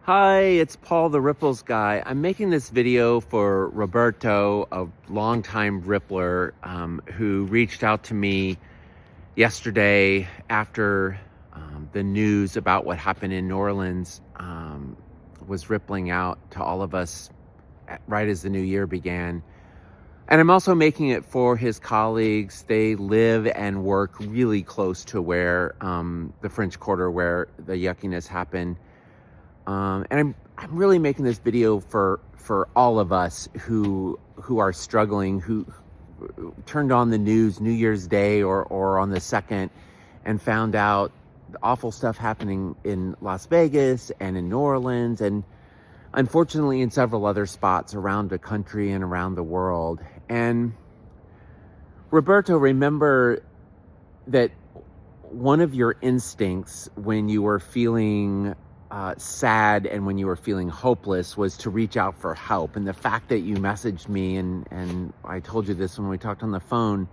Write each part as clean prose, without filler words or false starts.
Hi, it's Paul the Ripples guy. I'm making this video for Roberto, a longtime Rippler, who reached out to me yesterday after the news about what happened in New Orleans was rippling out to all of us right as the new year began. And I'm also making it for his colleagues. They live and work really close to where the French Quarter, where the yuckiness happened. And I'm really making this video for all of us who are struggling, who turned on the news New Year's Day or on the 2nd and found out the awful stuff happening in Las Vegas and in New Orleans and unfortunately in several other spots around the country and around the world. And Roberto, remember that one of your instincts when you were feeling sad and when you were feeling hopeless was to reach out for help. And the fact that you messaged me, and I told you this when we talked on the phone,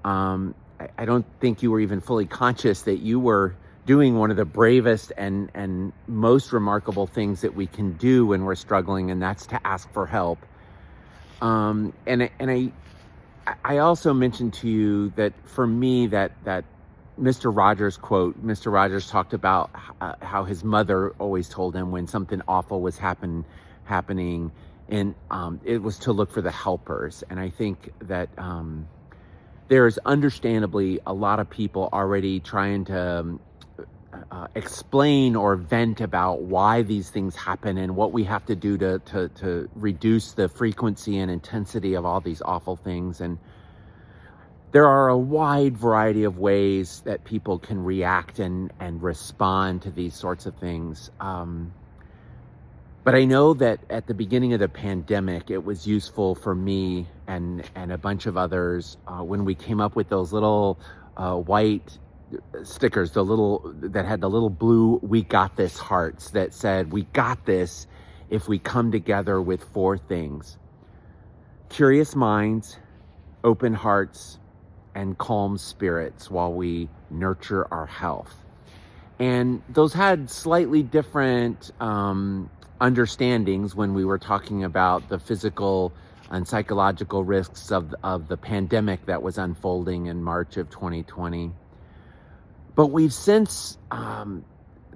I don't think you were even fully conscious that you were doing one of the bravest and most remarkable things that we can do when we're struggling, and that's to ask for help. And I also mentioned to you that for me that Mr. Rogers quote, Mr. Rogers talked about how his mother always told him when something awful was happening, and it was to look for the helpers. And I think that there's understandably a lot of people already trying to explain or vent about why these things happen and what we have to do to reduce the frequency and intensity of all these awful things. And there are a wide variety of ways that people can react and respond to these sorts of things. But I know that at the beginning of the pandemic, it was useful for me and a bunch of others when we came up with those little white stickers, that had the little blue "We Got This" hearts that said, "We got this if we come together with 4 things: curious minds, open hearts, and calm spirits while we nurture our health." And those had slightly different understandings when we were talking about the physical and psychological risks of the pandemic that was unfolding in March of 2020. But we've since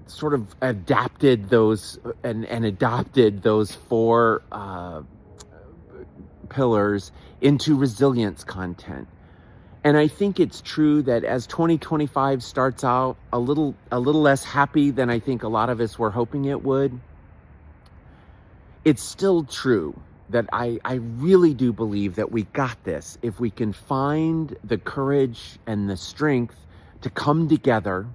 sort of adapted those and adopted those 4 pillars into resilience content. And I think it's true that as 2025 starts out a little less happy than I think a lot of us were hoping it would, it's still true that I really do believe that we got this if we can find the courage and the strength to come together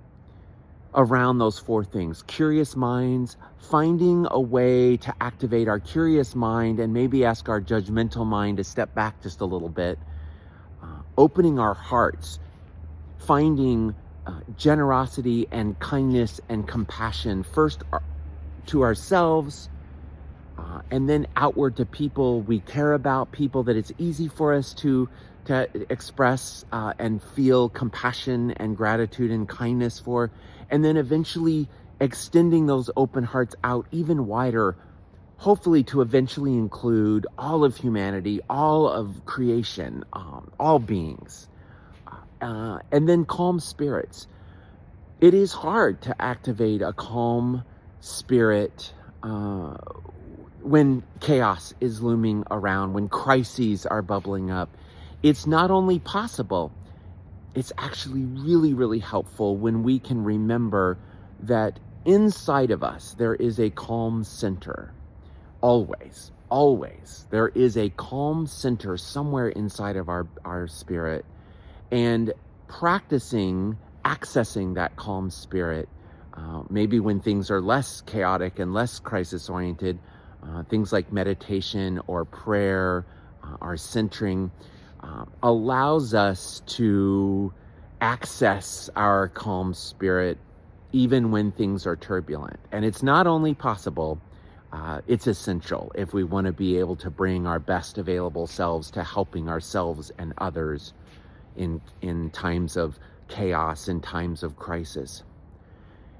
around those 4 things. Curious minds, finding a way to activate our curious mind and maybe ask our judgmental mind to step back just a little bit. Opening our hearts, finding generosity and kindness and compassion, first to ourselves, and then outward to people we care about, people that it's easy for us to express and feel compassion and gratitude and kindness for, and then eventually extending those open hearts out even wider, hopefully to eventually include all of humanity, all of creation, all beings, and then calm spirits. It is hard to activate a calm spirit when chaos is looming around, when crises are bubbling up. It's not only possible, it's actually really, really helpful when we can remember that inside of us there is a calm center. Always, there is a calm center somewhere inside of our spirit, and practicing accessing that calm spirit, maybe when things are less chaotic and less crisis oriented, things like meditation or prayer, or centering, allows us to access our calm spirit even when things are turbulent. And it's not only possible, it's essential if we want to be able to bring our best available selves to helping ourselves and others in times of chaos and times of crisis.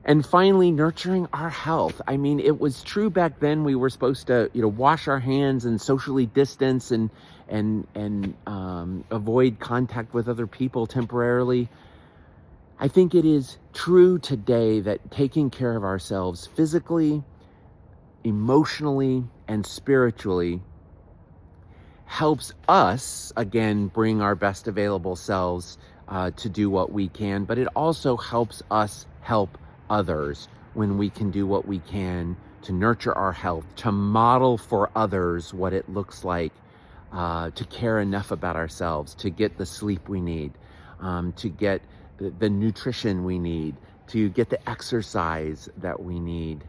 And finally, nurturing our health. I mean, it was true back then. We were supposed to, wash our hands and socially distance and avoid contact with other people temporarily. I think it is true today that taking care of ourselves physically, emotionally, and spiritually helps us, again, bring our best available selves to do what we can, but it also helps us help others when we can do what we can to nurture our health, to model for others what it looks like to care enough about ourselves, to get the sleep we need, to get the nutrition we need, to get the exercise that we need,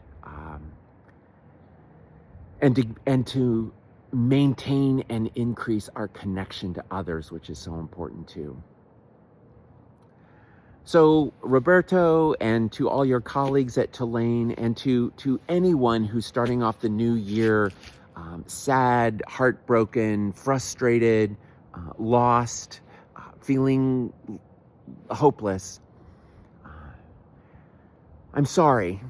and to maintain and increase our connection to others, which is so important too. So, Roberto, and to all your colleagues at Tulane, and to anyone who's starting off the new year sad, heartbroken, frustrated, lost, feeling hopeless, I'm sorry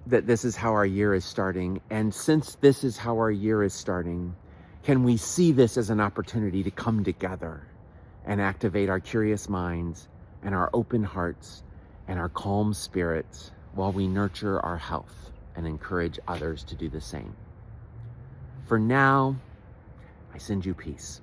that this is how our year is starting. And since this is how our year is starting, can we see this as an opportunity to come together and activate our curious minds and our open hearts and our calm spirits while we nurture our health and encourage others to do the same? For now, I send you peace.